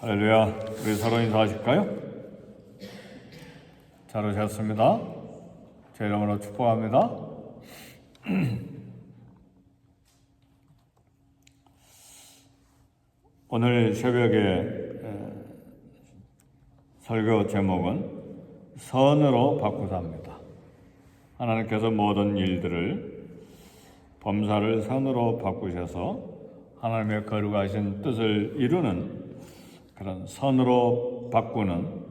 할렐루야. 우리 서로 인사하실까요? 잘 오셨습니다. 제 이름으로 축복합니다. 오늘 새벽에 설교 제목은 선으로 바꾸사입니다. 하나님께서 모든 일들을 범사를 선으로 바꾸셔서 하나님의 거룩하신 뜻을 이루는 그런 선으로 바꾸는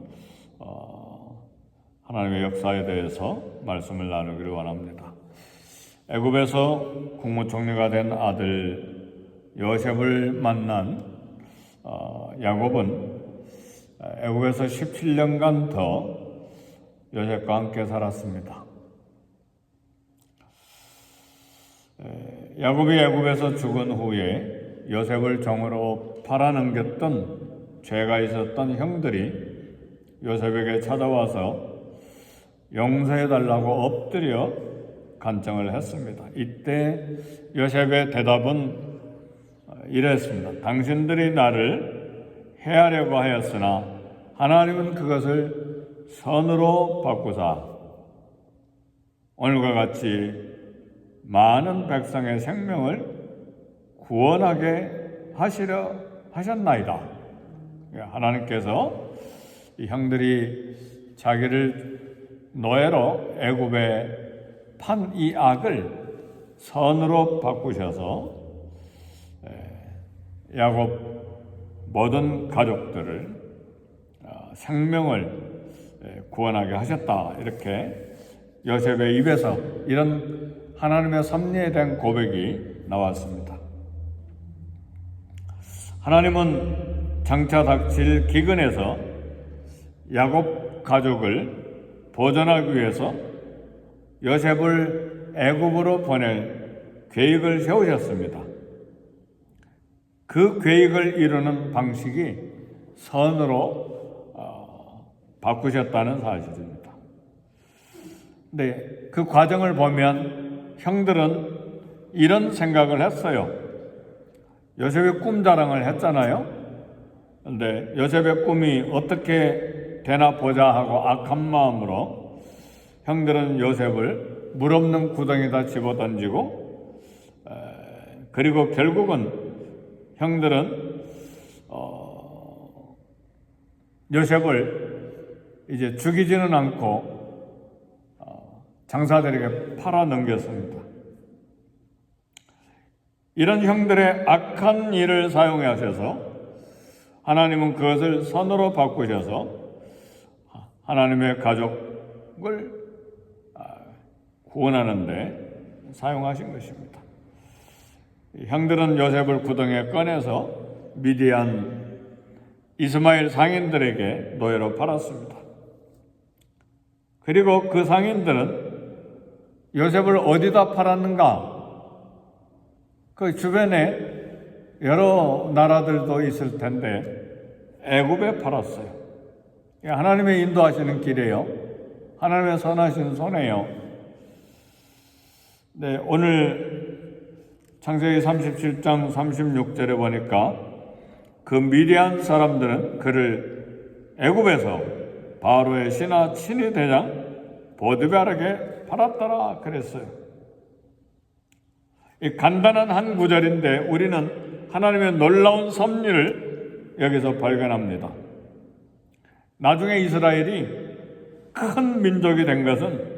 하나님의 역사에 대해서 말씀을 나누기를 원합니다. 애굽에서 국무총리가 된 아들 요셉을 만난 야곱은 애굽에서 17년간 더 요셉과 함께 살았습니다. 야곱이 애굽에서 죽은 후에 요셉을 종으로 팔아넘겼던 죄가 있었던 형들이 요셉에게 찾아와서 용서해달라고 엎드려 간청을 했습니다. 이때 요셉의 대답은 이랬습니다. 당신들이 나를 해하려고 하였으나 하나님은 그것을 선으로 바꾸사 오늘과 같이 많은 백성의 생명을 구원하게 하시려 하셨나이다. 하나님께서 이 형들이 자기를 노예로 애굽에 판 이 악을 선으로 바꾸셔서 야곱 모든 가족들을 생명을 구원하게 하셨다. 이렇게 요셉의 입에서 이런 하나님의 섭리에 대한 고백이 나왔습니다. 하나님은 장차 닥칠 기근에서 야곱 가족을 보존하기 위해서 요셉을 애굽으로 보낼 계획을 세우셨습니다. 그 계획을 이루는 방식이 선으로 바꾸셨다는 사실입니다. 근데 그 과정을 보면 형들은 이런 생각을 했어요. 요셉이 꿈 자랑을 했잖아요. 그런데 요셉의 꿈이 어떻게 되나 보자 하고 악한 마음으로 형들은 요셉을 물 없는 구덩이에다 집어던지고 그리고 결국은 형들은 요셉을 이제 죽이지는 않고 장사들에게 팔아넘겼습니다. 이런 형들의 악한 일을 사용하셔서 하나님은 그것을 선으로 바꾸셔서 하나님의 가족을 구원하는 데 사용하신 것입니다. 형들은 요셉을 구덩이에 꺼내서 미디안 이스마엘 상인들에게 노예로 팔았습니다. 그리고 그 상인들은 요셉을 어디다 팔았는가? 그 주변에 여러 나라들도 있을 텐데 애굽에 팔았어요. 하나님의 인도하시는 길이에요. 하나님의 선하신 손이에요. 네, 오늘 창세기 37장 36절에 보니까 그 미디안 사람들은 그를 애굽에서 바로의 신하 친위 대장 보디발에게 팔았더라 그랬어요. 이 간단한 한 구절인데 우리는 하나님의 놀라운 섭리를 여기서 발견합니다. 나중에 이스라엘이 큰 민족이 된 것은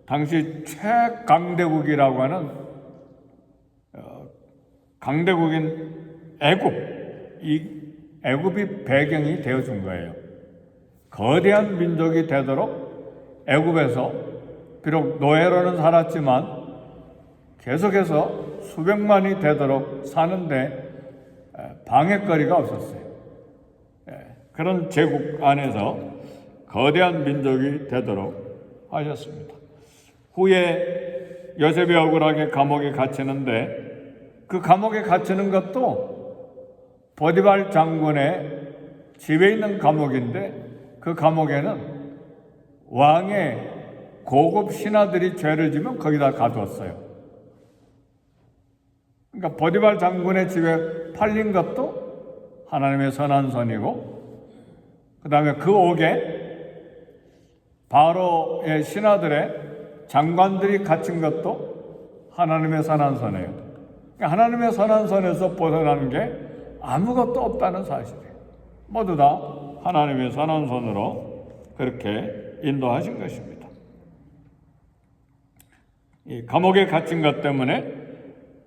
당시 최강대국이라고 하는 강대국인 애굽, 이 애굽이 배경이 되어준 거예요. 거대한 민족이 되도록 애굽에서 비록 노예로는 살았지만 계속해서 수백만이 되도록 사는데 방해거리가 없었어요. 그런 제국 안에서 거대한 민족이 되도록 하셨습니다. 후에 요셉이 억울하게 감옥에 갇히는데 그 감옥에 갇히는 것도 보디발 장군의 집에 있는 감옥인데 그 감옥에는 왕의 고급 신하들이 죄를 지면 거기다 가두었어요. 그러니까 보디발 장군의 집에 팔린 것도 하나님의 선한 손이고, 그 다음에 그 옥에 바로의 신하들의 장관들이 갇힌 것도 하나님의 선한 손이에요. 하나님의 선한 손에서 벗어나는 게 아무것도 없다는 사실이에요. 모두 다 하나님의 선한 손으로 그렇게 인도하신 것입니다. 이 감옥에 갇힌 것 때문에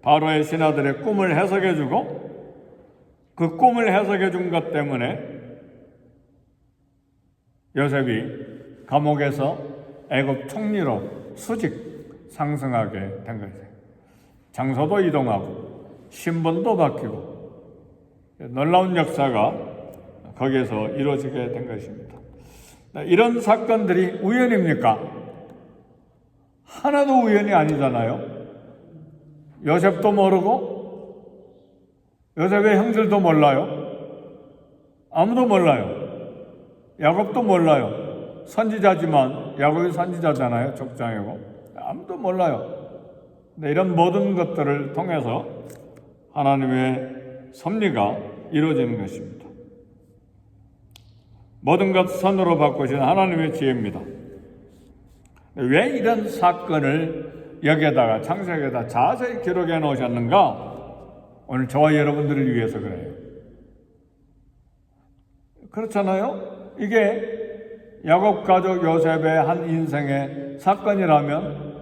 바로의 신하들의 꿈을 해석해주고, 그 꿈을 해석해준 것 때문에 요셉이 감옥에서 애굽 총리로 수직 상승하게 된 거죠. 장소도 이동하고 신분도 바뀌고 놀라운 역사가 거기에서 이루어지게 된 것입니다. 이런 사건들이 우연입니까? 하나도 우연이 아니잖아요. 요셉도 모르고 요셉의 형들도 몰라요. 아무도 몰라요. 야곱도 몰라요. 선지자지만 야곱이 선지자잖아요. 족장이고 아무도 몰라요. 근데 이런 모든 것들을 통해서 하나님의 섭리가 이루어지는 것입니다. 모든 것 선으로 바꾸시는 하나님의 지혜입니다. 왜 이런 사건을 여기에다가 창세기에다 자세히 기록해 놓으셨는가? 오늘 저와 여러분들을 위해서 그래요. 그렇잖아요? 이게 야곱 가족 요셉의 한 인생의 사건이라면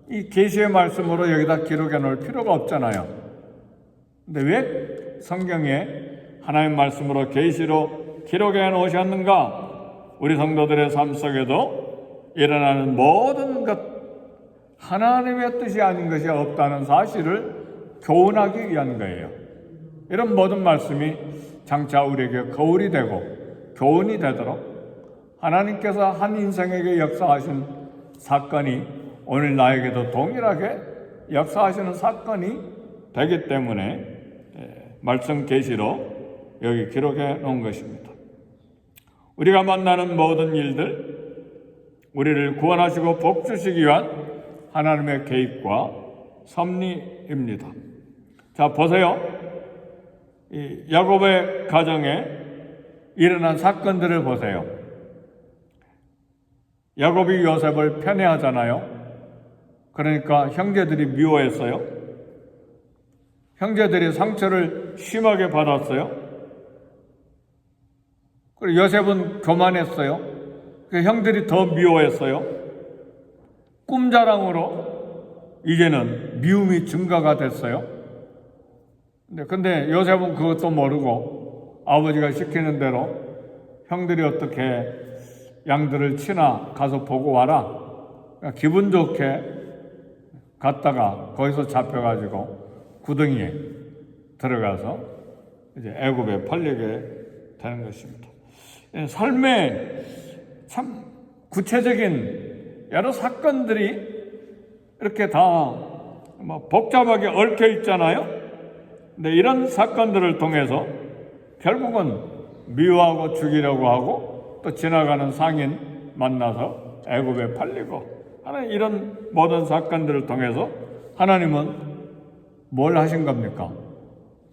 이 계시의 말씀으로 여기다 기록해 놓을 필요가 없잖아요. 근데 왜 성경에 하나님 말씀으로 계시로 기록해 놓으셨는가? 우리 성도들의 삶 속에도 일어나는 모든 것 하나님의 뜻이 아닌 것이 없다는 사실을 교훈하기 위한 거예요. 이런 모든 말씀이 장차 우리에게 거울이 되고 교훈이 되도록 하나님께서 한 인생에게 역사하신 사건이 오늘 나에게도 동일하게 역사하시는 사건이 되기 때문에 말씀 계시로 여기 기록해 놓은 것입니다. 우리가 만나는 모든 일들, 우리를 구원하시고 복 주시기 위한 하나님의 계획과 섭리입니다. 자, 보세요. 이 야곱의 가정에 일어난 사건들을 보세요. 야곱이 요셉을 편애하잖아요. 그러니까 형제들이 미워했어요. 형제들이 상처를 심하게 받았어요. 그리고 요셉은 교만했어요. 그 형들이 더 미워했어요. 꿈자랑으로 이제는 미움이 증가가 됐어요. 근데 요셉은 그것도 모르고 아버지가 시키는 대로 형들이 어떻게 양들을 치나 가서 보고 와라. 기분 좋게 갔다가 거기서 잡혀가지고 구덩이에 들어가서 이제 애굽에 팔리게 되는 것입니다. 삶에 참 구체적인 여러 사건들이 이렇게 다 복잡하게 얽혀 있잖아요. 근데 이런 사건들을 통해서 결국은 미워하고 죽이려고 하고 또 지나가는 상인 만나서 애굽에 팔리고 하는 이런 모든 사건들을 통해서 하나님은 뭘 하신 겁니까?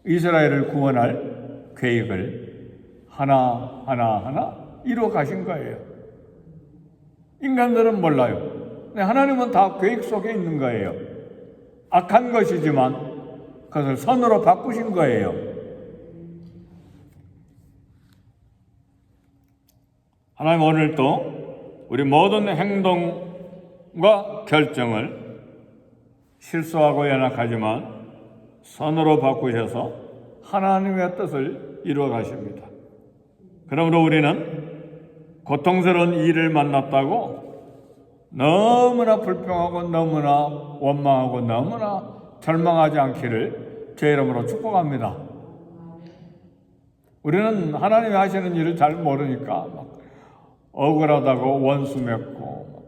이스라엘을 구원할 계획을 하나하나 이루어 가신 거예요. 인간들은 몰라요. 근데 하나님은 다 계획 속에 있는 거예요. 악한 것이지만 그것을 선으로 바꾸신 거예요. 하나님 오늘도 우리 모든 행동과 결정을 실수하고 연약하지만 선으로 바꾸셔서 하나님의 뜻을 이루어 가십니다. 그러므로 우리는 고통스러운 일을 만났다고 너무나 불평하고 너무나 원망하고 너무나 절망하지 않기를 제 이름으로 축복합니다. 우리는 하나님이 하시는 일을 잘 모르니까 막 억울하다고 원수 맺고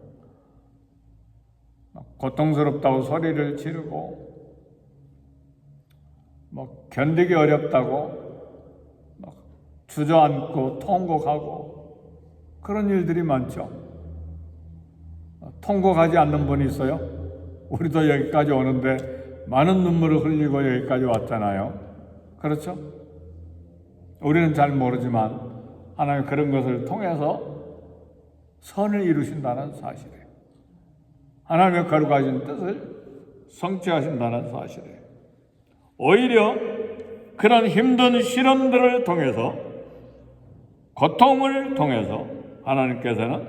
막 고통스럽다고 소리를 지르고 막 견디기 어렵다고 막 주저앉고 통곡하고 그런 일들이 많죠. 통곡하지 않는 분이 있어요? 우리도 여기까지 오는데 많은 눈물을 흘리고 여기까지 왔잖아요. 그렇죠? 우리는 잘 모르지만 하나님 그런 것을 통해서 선을 이루신다는 사실이에요. 하나님의 거룩하신 뜻을 성취하신다는 사실이에요. 오히려 그런 힘든 시련들을 통해서, 고통을 통해서 하나님께서는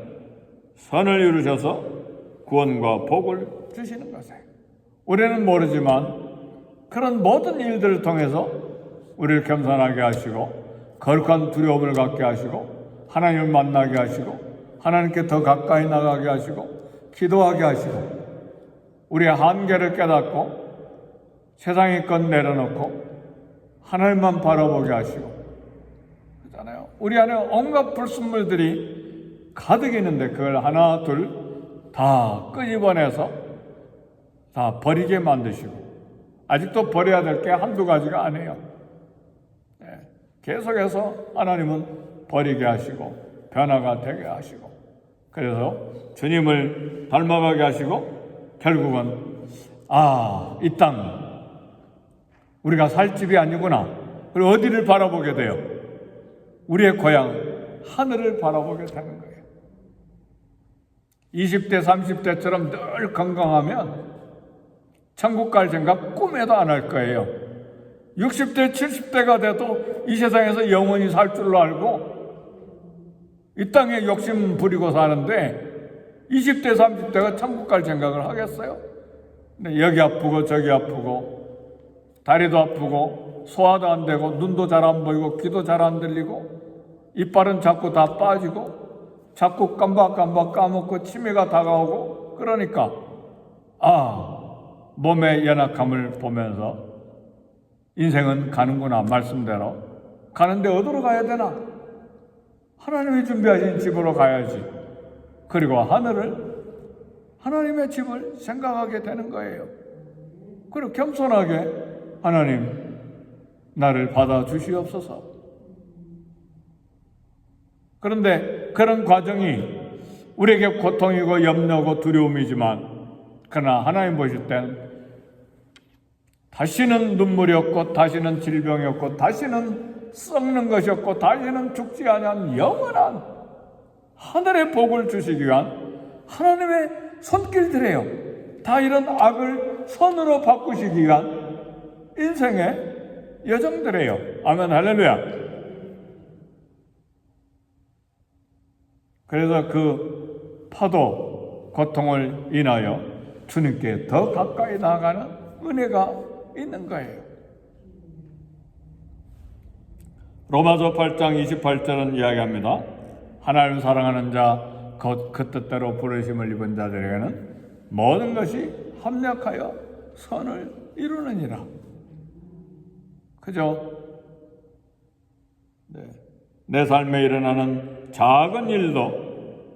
선을 이루셔서 구원과 복을 주시는 것이에요. 우리는 모르지만 그런 모든 일들을 통해서 우리를 겸손하게 하시고 거룩한 두려움을 갖게 하시고 하나님을 만나게 하시고 하나님께 더 가까이 나가게 하시고 기도하게 하시고 우리의 한계를 깨닫고 세상의 것 내려놓고 하나님만 바라보게 하시고 그렇잖아요. 우리 안에 온갖 불순물들이 가득 있는데 그걸 하나 둘 다 끄집어내서 다 버리게 만드시고 아직도 버려야 될 게 한두 가지가 아니에요. 계속해서 하나님은 버리게 하시고 변화가 되게 하시고 그래서 주님을 닮아가게 하시고 결국은 이 땅 우리가 살 집이 아니구나. 그리고 어디를 바라보게 돼요? 우리의 고향 하늘을 바라보게 되는 거예요. 20대 30대처럼 늘 건강하면 천국 갈 생각 꿈에도 안 할 거예요. 60대 70대가 돼도 이 세상에서 영원히 살 줄로 알고 이 땅에 욕심 부리고 사는데 20대 30대가 천국 갈 생각을 하겠어요? 근데 여기 아프고 저기 아프고 다리도 아프고 소화도 안 되고 눈도 잘 안 보이고 귀도 잘 안 들리고 이빨은 자꾸 다 빠지고 자꾸 깜박깜박 까먹고 치매가 다가오고 그러니까 몸의 연약함을 보면서 인생은 가는구나. 말씀대로 가는데 어디로 가야 되나? 하나님이 준비하신 집으로 가야지. 그리고 하나님의 집을 생각하게 되는 거예요. 그리고 겸손하게 하나님 나를 받아주시옵소서. 그런데 그런 과정이 우리에게 고통이고 염려고 두려움이지만 그러나 하나님 보실 땐 다시는 눈물이 없고 다시는 질병이 없고 다시는 썩는 것이 없고 다시는 죽지 아니한 영원한 하늘의 복을 주시기 위한 하나님의 손길들이에요. 다 이런 악을 선으로 바꾸시기 위한 인생의 여정들이에요. 아멘 할렐루야. 그래서 그 파도, 고통을 인하여 주님께 더 가까이 나아가는 은혜가 있는 거예요. 로마서 8장 28절은 이야기합니다. 하나님을 사랑하는 자, 곧 그 뜻대로 부르심을 입은 자들에게는 모든 것이 합력하여 선을 이루느니라. 그죠? 네. 내 삶에 일어나는 작은 일도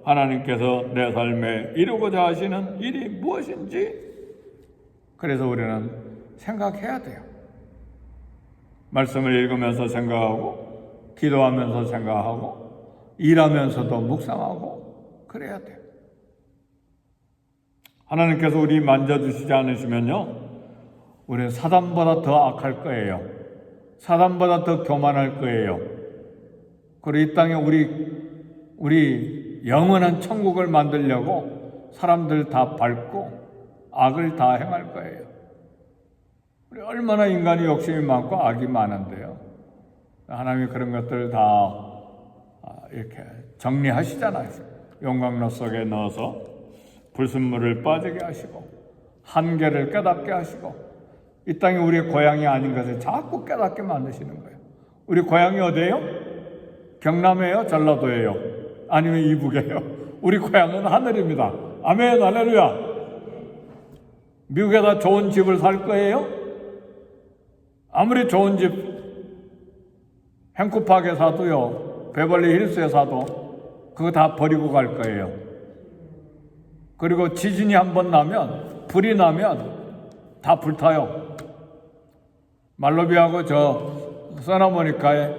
하나님께서 내 삶에 이루고자 하시는 일이 무엇인지 그래서 우리는 생각해야 돼요. 말씀을 읽으면서 생각하고 기도하면서 생각하고 일하면서도 묵상하고 그래야 돼요. 하나님께서 우리 만져주시지 않으시면요 우리는 사단보다 더 악할 거예요. 사단보다 더 교만할 거예요. 그리고 이 땅에 우리 영원한 천국을 만들려고 사람들 다 밟고 악을 다 행할 거예요. 우리 얼마나 인간이 욕심이 많고 악이 많은데요. 하나님이 그런 것들을 다 이렇게 정리하시잖아요. 용광로 속에 넣어서 불순물을 빠지게 하시고 한계를 깨닫게 하시고 이 땅이 우리의 고향이 아닌 것을 자꾸 깨닫게 만드시는 거예요. 우리 고향이 어디예요? 경남이에요? 전라도예요? 아니면 이북이에요? 우리 고향은 하늘입니다. 아멘 할렐루야. 미국에다 좋은 집을 살 거예요? 아무리 좋은 집 행쿠팍에 사도요 베벌리 힐스에 사도 그거 다 버리고 갈 거예요. 그리고 지진이 한번 나면 불이 나면 다 불타요. 말로비하고 저 서나모니카에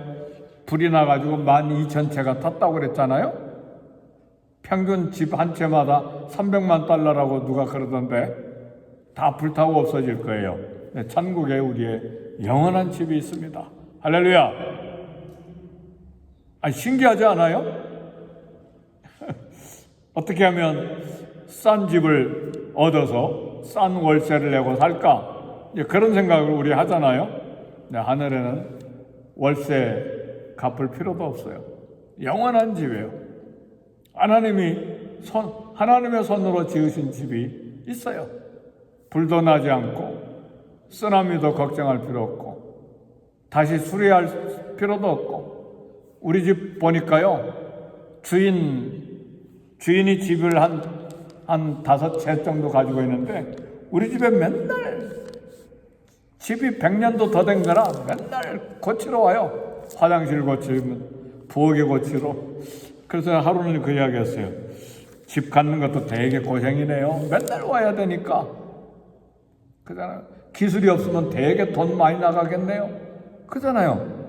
불이 나가지고 12,000채가 탔다고 그랬잖아요. 평균 집 한 채마다 $300만 라고 누가 그러던데 다 불타고 없어질 거예요. 천국에 우리의 영원한 집이 있습니다. 할렐루야. 신기하지 않아요? 어떻게 하면 싼 집을 얻어서 싼 월세를 내고 살까? 그런 생각을 우리 하잖아요. 하늘에는 월세 갚을 필요도 없어요. 영원한 집이에요. 하나님의 손으로 지으신 집이 있어요. 불도 나지 않고 쓰나미도 걱정할 필요 없고 다시 수리할 필요도 없고. 우리 집 보니까요, 주인이 집을 한 5채 정도 가지고 있는데 우리 집에 맨날 집이 100년도 더 된 거라 맨날 고치러 와요. 화장실 고치면 부엌에 고치러. 그래서 하루는 그 이야기 했어요. 집 갖는 것도 되게 고생이네요. 맨날 와야 되니까. 그잖아요. 기술이 없으면 되게 돈 많이 나가겠네요. 그잖아요.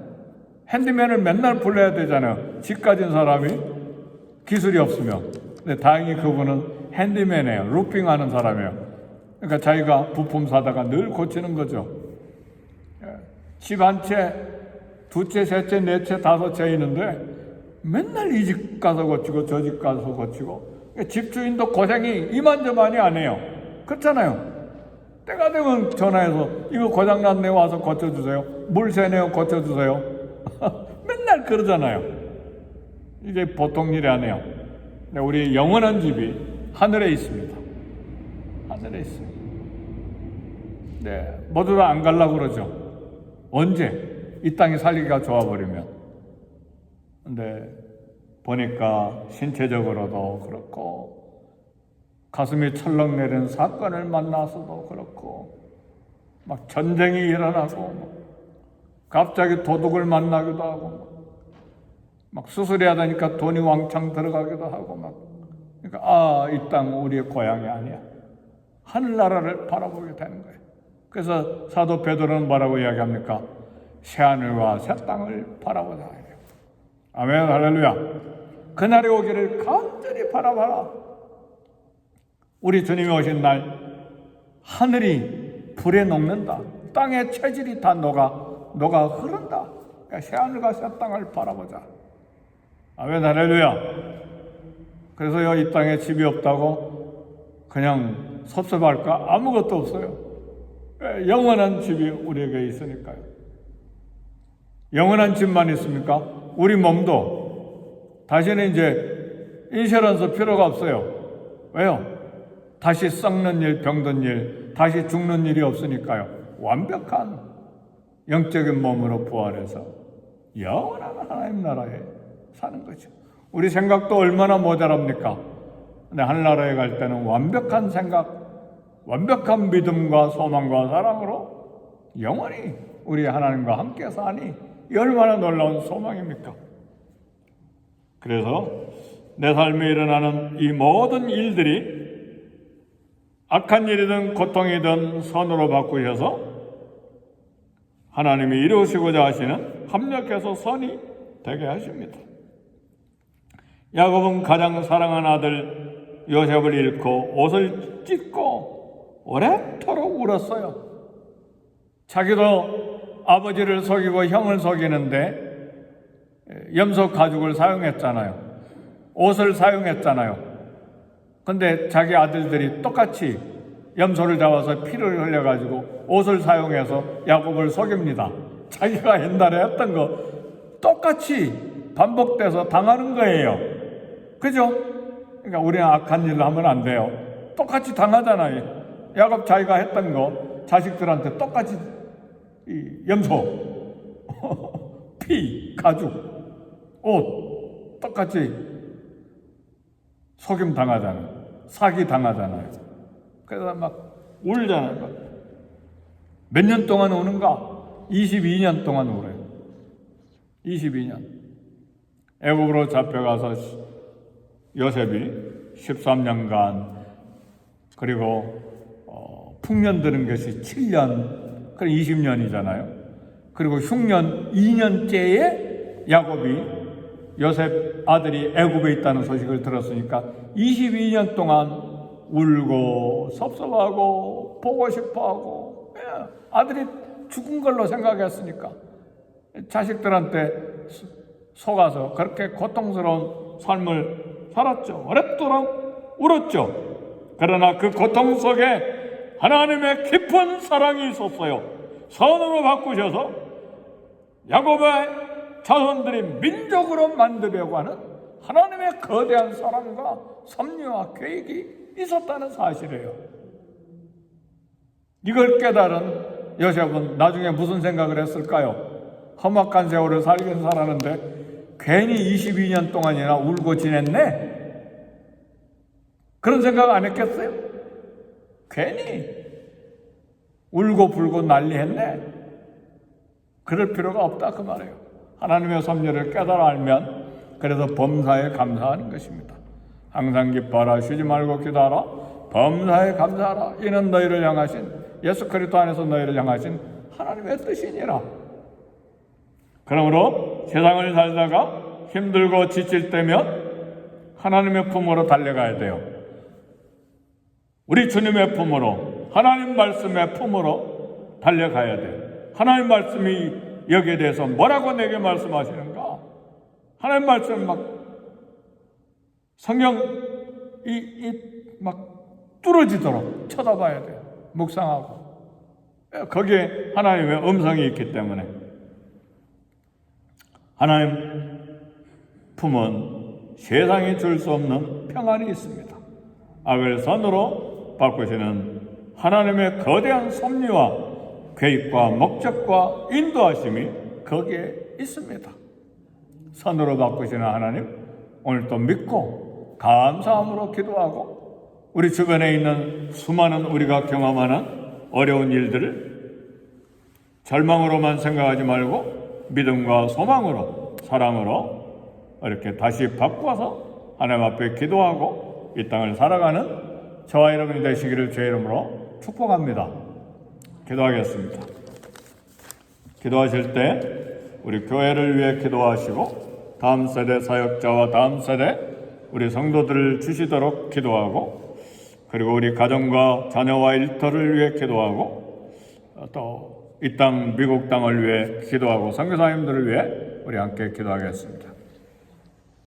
핸디맨을 맨날 불러야 되잖아요. 집 가진 사람이 기술이 없으면. 근데 다행히 그분은 핸디맨이에요. 루핑하는 사람이에요. 그러니까 자기가 부품 사다가 늘 고치는 거죠. 집 한 채, 2채, 3채, 4채, 5채 있는데 맨날 이 집 가서 고치고 저 집 가서 고치고. 집주인도 고생이 이만저만이 안 해요. 그렇잖아요. 때가 되면 전화해서 이거 고장났네요. 와서 고쳐주세요. 물 새네요. 고쳐주세요. 맨날 그러잖아요. 이게 보통 일이 아니에요. 우리 영원한 집이 하늘에 있습니다. 하늘에 있어요. 네, 모두 다 안 가려고 그러죠. 언제? 이 땅이 살기가 좋아버리면. 근데 보니까 신체적으로도 그렇고 가슴이 철렁 내리는 사건을 만나서도 그렇고 막 전쟁이 일어나고 갑자기 도둑을 만나기도 하고 막 수술해야 되니까 돈이 왕창 들어가기도 하고 막. 그러니까 이 땅 우리의 고향이 아니야. 하늘나라를 바라보게 되는 거예요. 그래서 사도 베드로는 뭐라고 이야기합니까? 새하늘과 새 땅을 바라보자. 아멘, 할렐루야. 그날이 오기를 간절히 바라봐라. 우리 주님이 오신 날 하늘이 불에 녹는다. 땅의 체질이 다 녹아 흐른다. 그러니까 새하늘과 새 땅을 바라보자. 아멘, 할렐루야. 그래서요, 이 땅에 집이 없다고 그냥 섭섭할까? 아무것도 없어요. 영원한 집이 우리에게 있으니까요. 영원한 집만 있습니까? 우리 몸도 다시는 이제 인슈런스 필요가 없어요. 왜요? 다시 썩는 일, 병든 일, 다시 죽는 일이 없으니까요. 완벽한 영적인 몸으로 부활해서 영원한 하나님 나라에 사는 거죠. 우리 생각도 얼마나 모자랍니까? 근데 하늘나라에 갈 때는 완벽한 생각, 완벽한 믿음과 소망과 사랑으로 영원히 우리 하나님과 함께 사니 얼마나 놀라운 소망입니까? 그래서 내 삶에 일어나는 이 모든 일들이 악한 일이든 고통이든 선으로 바꾸셔서 하나님이 이루시고자 하시는 합력해서 선이 되게 하십니다. 야곱은 가장 사랑하는 아들 요셉을 잃고 옷을 찢고 오랫도록 울었어요. 자기도 아버지를 속이고 형을 속이는데 염소 가죽을 사용했잖아요. 옷을 사용했잖아요. 근데 자기 아들들이 똑같이 염소를 잡아서 피를 흘려가지고 옷을 사용해서 야곱을 속입니다. 자기가 옛날에 했던 거 똑같이 반복돼서 당하는 거예요. 그죠? 그러니까 우리는 악한 일을 하면 안 돼요. 똑같이 당하잖아요. 야곱 자기가 했던 거 자식들한테 똑같이 이 염소, 피, 가죽, 옷 똑같이 속임 당하잖아요. 사기 당하잖아요. 그래서 막 울잖아요. 몇 년 동안 우는가? 22년 동안 울어요. 22년. 애굽으로 잡혀가서 요셉이 13년간 그리고 풍년 드는 것이 7년, 그럼 20년이잖아요. 그리고 흉년 2년째에 야곱이 요셉 아들이 애굽에 있다는 소식을 들었으니까 22년 동안 울고 섭섭하고 보고 싶어하고 아들이 죽은 걸로 생각했으니까 자식들한테 속아서 그렇게 고통스러운 삶을 살았죠. 오랫도록 울었죠. 그러나 그 고통 속에 하나님의 깊은 사랑이 있었어요. 선으로 바꾸셔서 야곱의 자손들이 민족으로 만들려고 하는 하나님의 거대한 사랑과 섭리와 계획이 있었다는 사실이에요. 이걸 깨달은 요셉은 나중에 무슨 생각을 했을까요? 험악한 세월을 살긴 살았는데 괜히 22년 동안이나 울고 지냈네? 그런 생각 안 했겠어요? 괜히 울고 불고 난리했네? 그럴 필요가 없다 그 말이에요. 하나님의 섭리를 깨달아 알면 그래서 범사에 감사하는 것입니다. 항상 기뻐하라, 쉬지 말고 기도하라, 범사에 감사하라. 이는 너희를 향하신 예수 그리스도 안에서 너희를 향하신 하나님의 뜻이니라. 그러므로 세상을 살다가 힘들고 지칠 때면 하나님의 품으로 달려가야 돼요. 우리 주님의 품으로, 하나님 말씀의 품으로 달려가야 돼요. 하나님 말씀이 여기에 대해서 뭐라고 내게 말씀하시는가? 하나님 말씀 막 성경 막 뚫어지도록 쳐다봐야 돼요. 묵상하고. 거기에 하나님의 음성이 있기 때문에. 하나님 품은 세상이 줄 수 없는 평안이 있습니다. 악을 선으로 바꾸시는 하나님의 거대한 섭리와 계획과 목적과 인도하심이 거기에 있습니다. 선으로 바꾸시는 하나님, 오늘도 믿고 감사함으로 기도하고 우리 주변에 있는 수많은 우리가 경험하는 어려운 일들을 절망으로만 생각하지 말고 믿음과 소망으로, 사랑으로 이렇게 다시 바꿔서 하나님 앞에 기도하고 이 땅을 살아가는 저와 여러분이 되시기를 주의 이름으로 축복합니다. 기도하겠습니다. 기도하실 때 우리 교회를 위해 기도하시고 다음 세대 사역자와 다음 세대 우리 성도들을 주시도록 기도하고 그리고 우리 가정과 자녀와 일터를 위해 기도하고 또 이 땅 미국 땅을 위해 기도하고 선교사님들을 위해 우리 함께 기도하겠습니다.